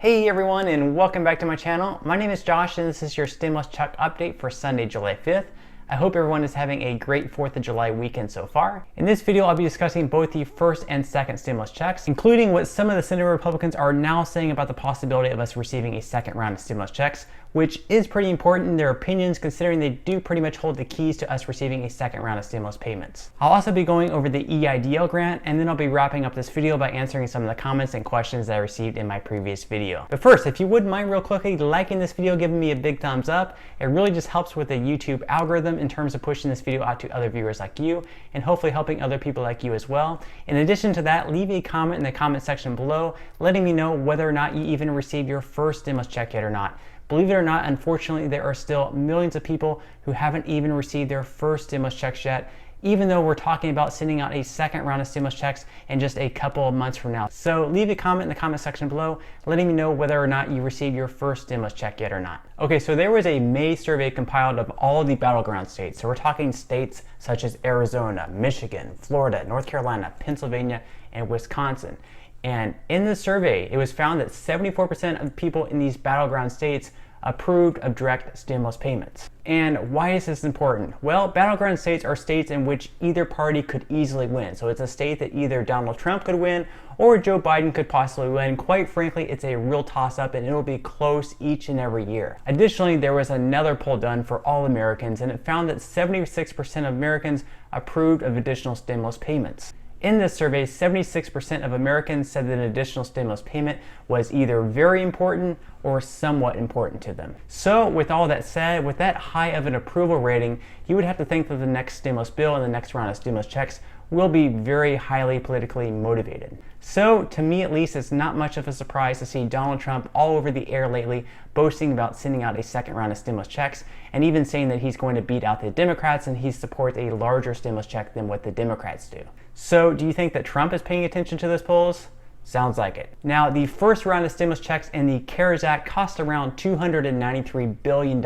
Hey everyone, and welcome back to my channel. My name is Josh and this is your stimulus check update for Sunday, July 5th. I hope everyone is having a great 4th of July weekend so far. In this video, I'll be discussing both the first and second stimulus checks, including what some of the Senate Republicans are now saying about the possibility of us receiving a second round of stimulus checks, which is pretty important in their opinions considering they do pretty much hold the keys to us receiving a second round of stimulus payments. I'll also be going over the EIDL grant, and then I'll be wrapping up this video by answering some of the comments and questions that I received in my previous video. But first, if you wouldn't mind real quickly liking this video, giving me a big thumbs up, it really just helps with the YouTube algorithm in terms of pushing this video out to other viewers like you and hopefully helping other people like you as well. In addition to that, leave a comment in the comment section below letting me know whether or not you even received your first stimulus check yet or not. Believe it or not, unfortunately, there are still millions of people who haven't even received their first stimulus checks yet, even though we're talking about sending out a second round of stimulus checks in just a couple of months from now. So leave a comment in the comment section below letting me know whether or not you received your first stimulus check yet or not. Okay, so there was a May survey compiled of all of the battleground states. So we're talking states such as Arizona, Michigan, Florida, North Carolina, Pennsylvania, and Wisconsin. And in the survey, it was found that 74% of people in these battleground states approved of direct stimulus payments. And why is this important? Well, battleground states are states in which either party could easily win. So it's a state that either Donald Trump could win or Joe Biden could possibly win. Quite frankly, it's a real toss-up and it'll be close each and every year. Additionally, there was another poll done for all Americans and it found that 76% of Americans approved of additional stimulus payments. In this survey, 76% of Americans said that an additional stimulus payment was either very important or somewhat important to them. So with all that said, with that high of an approval rating, you would have to think that the next stimulus bill and the next round of stimulus checks will be very highly politically motivated. So to me at least, it's not much of a surprise to see Donald Trump all over the air lately boasting about sending out a second round of stimulus checks and even saying that he's going to beat out the Democrats and he supports a larger stimulus check than what the Democrats do. So do you think that Trump is paying attention to those polls? Sounds like it. Now, the first round of stimulus checks in the CARES Act cost around $293 billion.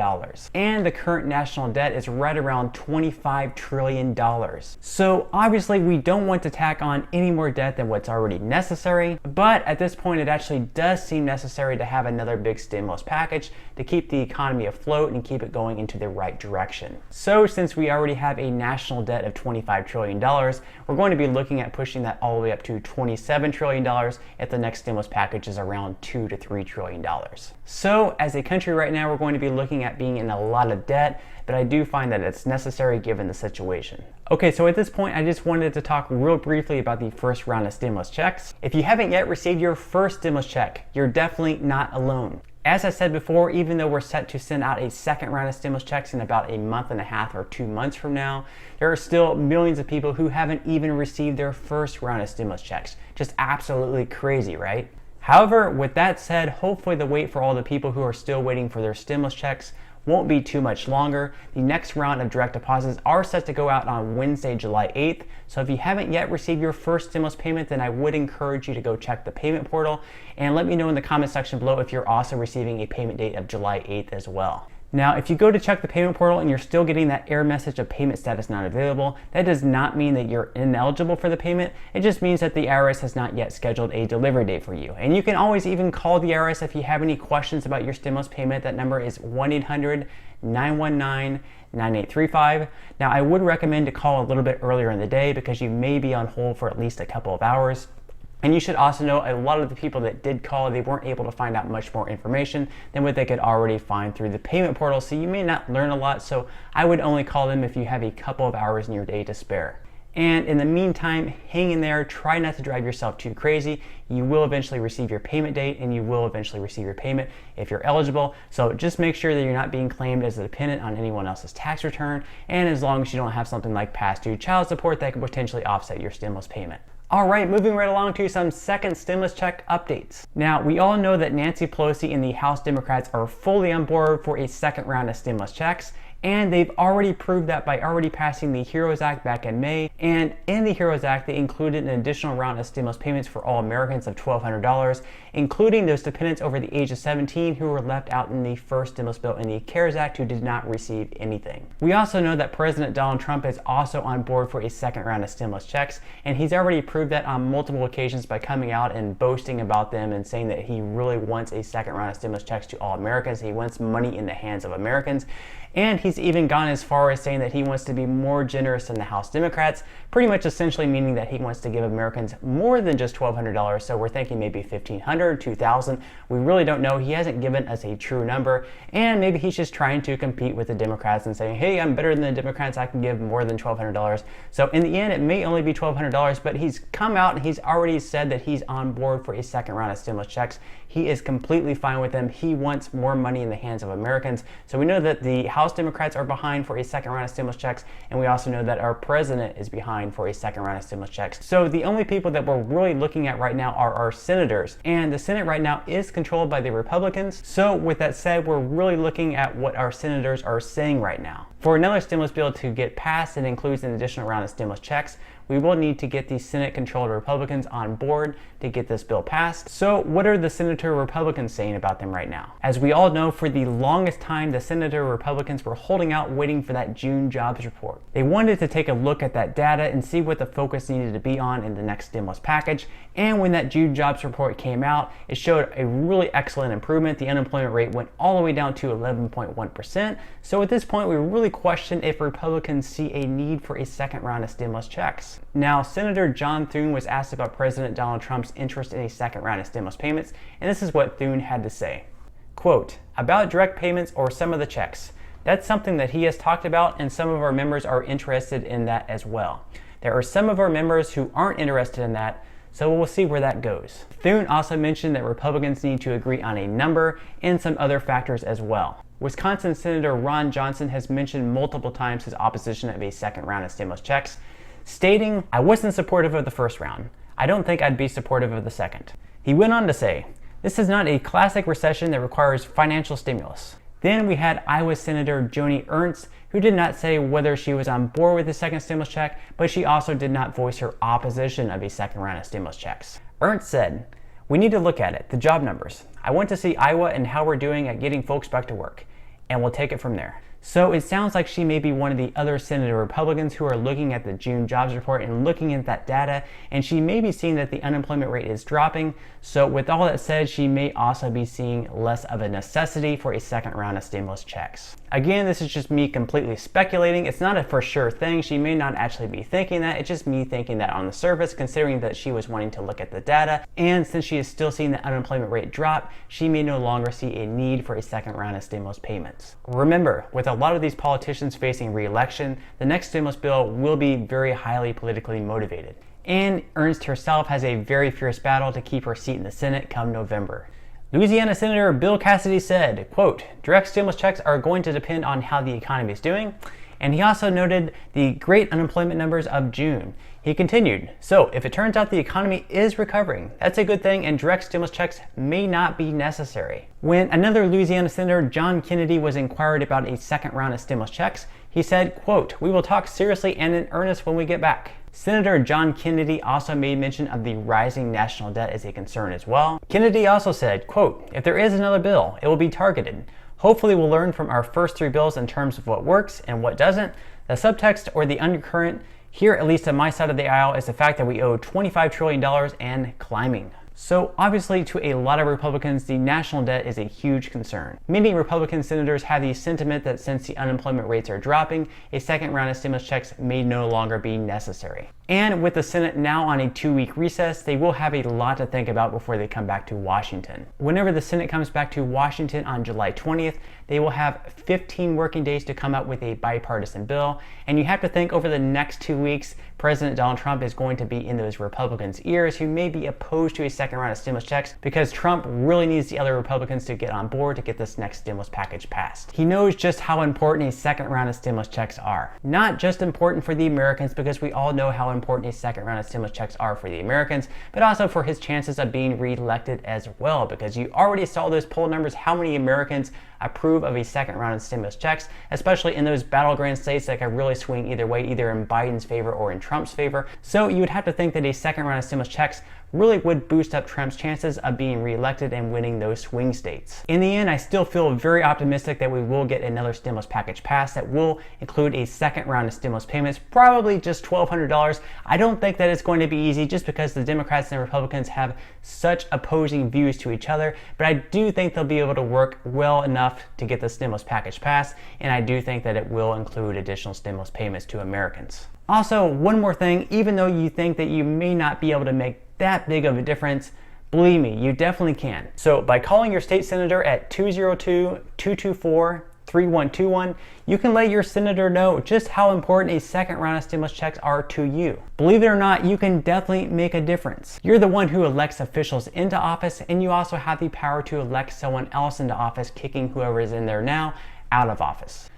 And the current national debt is right around $25 trillion. So obviously we don't want to tack on any more debt than what's already necessary. But at this point, it actually does seem necessary to have another big stimulus package to keep the economy afloat and keep it going into the right direction. So since we already have a national debt of $25 trillion, we're going to be looking at pushing that all the way up to $27 trillion if the next stimulus package is around $2 to $3 trillion. So as a country right now, we're going to be looking at being in a lot of debt, but I do find that it's necessary given the situation. Okay, so at this point, I just wanted to talk real briefly about the first round of stimulus checks. If you haven't yet received your first stimulus check, you're definitely not alone. As I said before, even though we're set to send out a second round of stimulus checks in about a month and a half or 2 months from now, there are still millions of people who haven't even received their first round of stimulus checks. Just absolutely crazy, right? However, with that said, hopefully the wait for all the people who are still waiting for their stimulus checks won't be too much longer. The next round of direct deposits are set to go out on Wednesday, July 8th. So if you haven't yet received your first stimulus payment, then I would encourage you to go check the payment portal and let me know in the comment section below if you're also receiving a payment date of July 8th as well. Now, if you go to check the payment portal and you're still getting that error message of payment status not available, that does not mean that you're ineligible for the payment. It just means that the IRS has not yet scheduled a delivery date for you. And you can always even call the IRS if you have any questions about your stimulus payment. That number is 1-800-919-9835. Now, I would recommend to call a little bit earlier in the day because you may be on hold for at least a couple of hours. And you should also know a lot of the people that did call, they weren't able to find out much more information than what they could already find through the payment portal. So you may not learn a lot. So I would only call them if you have a couple of hours in your day to spare. And in the meantime, hang in there, try not to drive yourself too crazy. You will eventually receive your payment date and you will eventually receive your payment if you're eligible. So just make sure that you're not being claimed as a dependent on anyone else's tax return. And as long as you don't have something like past due child support that could potentially offset your stimulus payment. All right, moving right along to some second stimulus check updates. Now, we all know that Nancy Pelosi and the House Democrats are fully on board for a second round of stimulus checks. And they've already proved that by already passing the HEROES Act back in May. And in the HEROES Act, they included an additional round of stimulus payments for all Americans of $1,200, including those dependents over the age of 17 who were left out in the first stimulus bill in the CARES Act who did not receive anything. We also know that President Donald Trump is also on board for a second round of stimulus checks, and he's already proved that on multiple occasions by coming out and boasting about them and saying that he really wants a second round of stimulus checks to all Americans. He wants money in the hands of Americans. And he's even gone as far as saying that he wants to be more generous than the House Democrats, pretty much essentially meaning that he wants to give Americans more than just $1,200. So we're thinking maybe $1,500, $2,000. We really don't know. He hasn't given us a true number. And maybe he's just trying to compete with the Democrats and saying, hey, I'm better than the Democrats. I can give more than $1,200. So in the end, it may only be $1,200, but he's come out and he's already said that he's on board for a second round of stimulus checks. He is completely fine with them. He wants more money in the hands of Americans. So we know that the House Democrats are behind for a second round of stimulus checks, and we also know that our president is behind for a second round of stimulus checks. So the only people that we're really looking at right now are our senators, and the Senate right now is controlled by the Republicans. So with that said, we're really looking at what our senators are saying right now. For another stimulus bill to get passed and includes an additional round of stimulus checks, we will need to get the Senate-controlled Republicans on board to get this bill passed. So what are the Senator Republicans saying about them right now? As we all know, for the longest time, the Senator Republicans were holding out waiting for that June jobs report. They wanted to take a look at that data and see what the focus needed to be on in the next stimulus package. And when that June jobs report came out, it showed a really excellent improvement. The unemployment rate went all the way down to 11.1%. So at this point, we really question if Republicans see a need for a second round of stimulus checks. Now, Senator John Thune was asked about President Donald Trump's interest in a second round of stimulus payments, and this is what Thune had to say. Quote, about direct payments or some of the checks. That's something that he has talked about, and some of our members are interested in that as well. There are some of our members who aren't interested in that, so we'll see where that goes. Thune also mentioned that Republicans need to agree on a number and some other factors as well. Wisconsin Senator Ron Johnson has mentioned multiple times his opposition of a second round of stimulus checks, stating, I wasn't supportive of the first round. I don't think I'd be supportive of the second. He went on to say, this is not a classic recession that requires financial stimulus. Then we had Iowa Senator Joni Ernst, who did not say whether she was on board with the second stimulus check, but she also did not voice her opposition of a second round of stimulus checks. Ernst said, we need to look at it, the job numbers. I want to see Iowa and how we're doing at getting folks back to work, and we'll take it from there. So it sounds like she may be one of the other Senator Republicans who are looking at the June jobs report and looking at that data, and she may be seeing that the unemployment rate is dropping. So with all that said, she may also be seeing less of a necessity for a second round of stimulus checks. Again, this is just me completely speculating. It's not a for sure thing. She may not actually be thinking that. It's just me thinking that on the surface, considering that she was wanting to look at the data. And since she is still seeing the unemployment rate drop, she may no longer see a need for a second round of stimulus payments. Remember, with a lot of these politicians facing re-election, the next stimulus bill will be very highly politically motivated. And Ernst herself has a very fierce battle to keep her seat in the Senate come November. Louisiana Senator Bill Cassidy said, quote, direct stimulus checks are going to depend on how the economy is doing. And he also noted the great unemployment numbers of June. He continued, so if it turns out the economy is recovering, that's a good thing and direct stimulus checks may not be necessary. When another Louisiana Senator, John Kennedy, was inquired about a second round of stimulus checks, he said, quote, we will talk seriously and in earnest when we get back. Senator John Kennedy also made mention of the rising national debt as a concern as well. Kennedy also said, quote, if there is another bill, it will be targeted. Hopefully we'll learn from our first three bills in terms of what works and what doesn't. The subtext or the undercurrent here, at least on my side of the aisle, is the fact that we owe $25 trillion and climbing. So obviously to a lot of Republicans, the national debt is a huge concern. Many Republican senators have the sentiment that since the unemployment rates are dropping, a second round of stimulus checks may no longer be necessary. And with the Senate now on a 2-week recess, they will have a lot to think about before they come back to Washington. Whenever the Senate comes back to Washington on July 20th, they will have 15 working days to come up with a bipartisan bill. And you have to think over the next 2 weeks, President Donald Trump is going to be in those Republicans' ears who may be opposed to a second round of stimulus checks because Trump really needs the other Republicans to get on board to get this next stimulus package passed. He knows just how important a second round of stimulus checks are. Not just important for the Americans, because we all know how important a second round of stimulus checks are for the Americans, but also for his chances of being re-elected as well, because you already saw those poll numbers, how many Americans approve of a second round of stimulus checks, especially in those battleground states that could really swing either way, either in Biden's favor or in Trump's favor. So you would have to think that a second round of stimulus checks really would boost up Trump's chances of being reelected and winning those swing states. In the end, I still feel very optimistic that we will get another stimulus package passed that will include a second round of stimulus payments, probably just $1,200. I don't think that it's going to be easy just because the Democrats and Republicans have such opposing views to each other, but I do think they'll be able to work well enough to get the stimulus package passed, and I do think that it will include additional stimulus payments to Americans. Also, one more thing, even though you think that you may not be able to make that big of a difference, believe me, you definitely can. So by calling your state senator at 202-224-3121, you can let your senator know just how important a second round of stimulus checks are to you. Believe it or not, you can definitely make a difference. You're the one who elects officials into office, and you also have the power to elect someone else into office, kicking whoever is in there now out of office.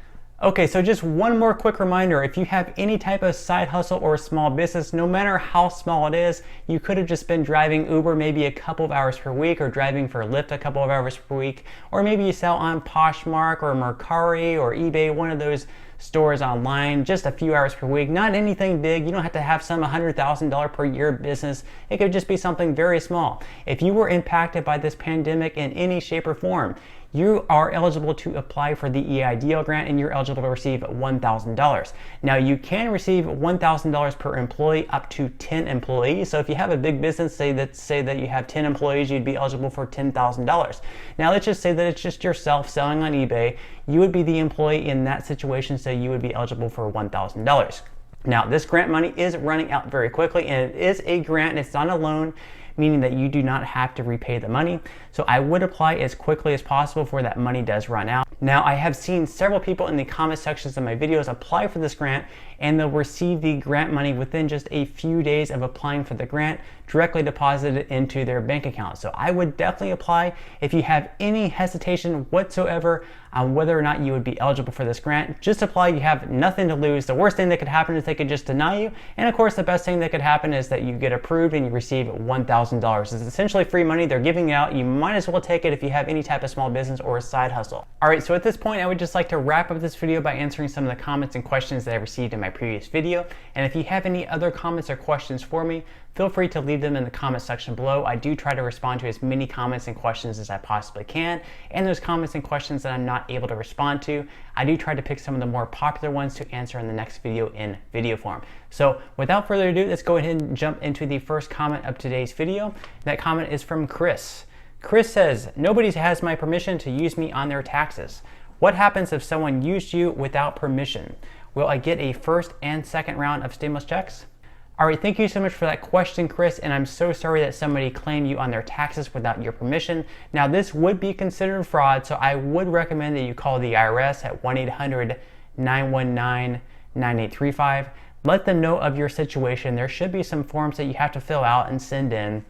Okay, so just one more quick reminder, if you have any type of side hustle or small business, no matter how small it is, you could have just been driving Uber maybe a couple of hours per week, or driving for Lyft a couple of hours per week, or maybe you sell on Poshmark or Mercari or eBay, one of those stores online, just a few hours per week, not anything big. You don't have to have some $100,000 per year business. It could just be something very small. If you were impacted by this pandemic in any shape or form, you are eligible to apply for the EIDL grant, and you're eligible to receive $1,000. Now you can receive $1,000 per employee up to 10 employees. So if you have a big business, say that you have 10 employees, you'd be eligible for $10,000. Now let's just say that it's just yourself selling on eBay. You would be the employee in that situation, so you would be eligible for $1,000. Now this grant money is running out very quickly, and it is a grant, it's not a loan, meaning that you do not have to repay the money. So I would apply as quickly as possible before that money does run out. Now I have seen several people in the comment sections of my videos apply for this grant, and they'll receive the grant money within just a few days of applying for the grant, directly deposited into their bank account. So I would definitely apply. If you have any hesitation whatsoever on whether or not you would be eligible for this grant, just apply. You have nothing to lose. The worst thing that could happen is they could just deny you. And of course, the best thing that could happen is that you get approved and you receive $1,000. It's essentially free money they're giving out. You might as well take it if you have any type of small business or a side hustle. All right, so at this point, I would just like to wrap up this video by answering some of the comments and questions that I received in my previous video. And if you have any other comments or questions for me, feel free to leave them in the comment section below. I do try to respond to as many comments and questions as I possibly can. And those comments and questions that I'm not able to respond to, I do try to pick some of the more popular ones to answer in the next video in video form. So without further ado, let's go ahead and jump into the first comment of today's video. That comment is from Chris. Chris says, nobody has my permission to use me on their taxes. What happens if someone used you without permission? Will I get a first and second round of stimulus checks? All right, thank you so much for that question, Chris, and I'm so sorry that somebody claimed you on their taxes without your permission. Now, this would be considered fraud, so I would recommend that you call the IRS at 1-800-919-9835. Let them know of your situation. There should be some forms that you have to fill out and send in.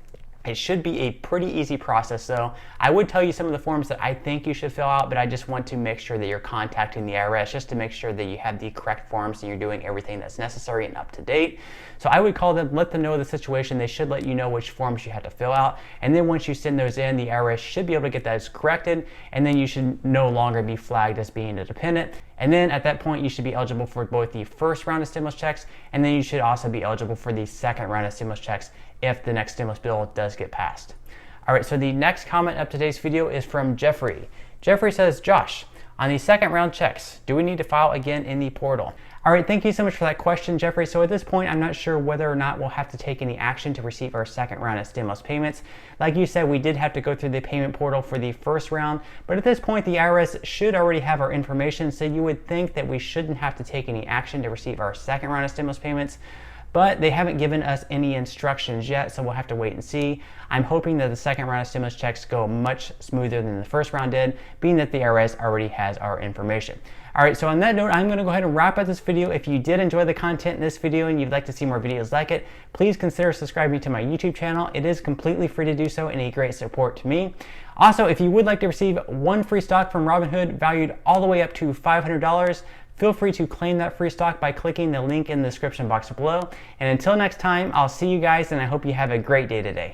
It should be a pretty easy process, though. I would tell you some of the forms that I think you should fill out, but I just want to make sure that you're contacting the IRS just to make sure that you have the correct forms and you're doing everything that's necessary and up to date. So I would call them, let them know the situation. They should let you know which forms you have to fill out. And then once you send those in, the IRS should be able to get those corrected, and then you should no longer be flagged as being a dependent. And then at that point, you should be eligible for both the first round of stimulus checks, and then you should also be eligible for the second round of stimulus checks if the next stimulus bill does get passed. All right, so the next comment of today's video is from Jeffrey. Jeffrey says, Josh, on the second round checks, do we need to file again in the portal? All right, thank you so much for that question, Jeffrey. So at this point, I'm not sure whether or not we'll have to take any action to receive our second round of stimulus payments. Like you said, we did have to go through the payment portal for the first round, but at this point, the IRS should already have our information, so you would think that we shouldn't have to take any action to receive our second round of stimulus payments. But they haven't given us any instructions yet, so we'll have to wait and see. I'm hoping that the second round of stimulus checks go much smoother than the first round did, being that the IRS already has our information. All right, so on that note, I'm gonna go ahead and wrap up this video. If you did enjoy the content in this video and you'd like to see more videos like it, please consider subscribing to my YouTube channel. It is completely free to do so and a great support to me. Also, if you would like to receive one free stock from Robinhood valued all the way up to $500, feel free to claim that free stock by clicking the link in the description box below. And until next time, I'll see you guys, and I hope you have a great day today.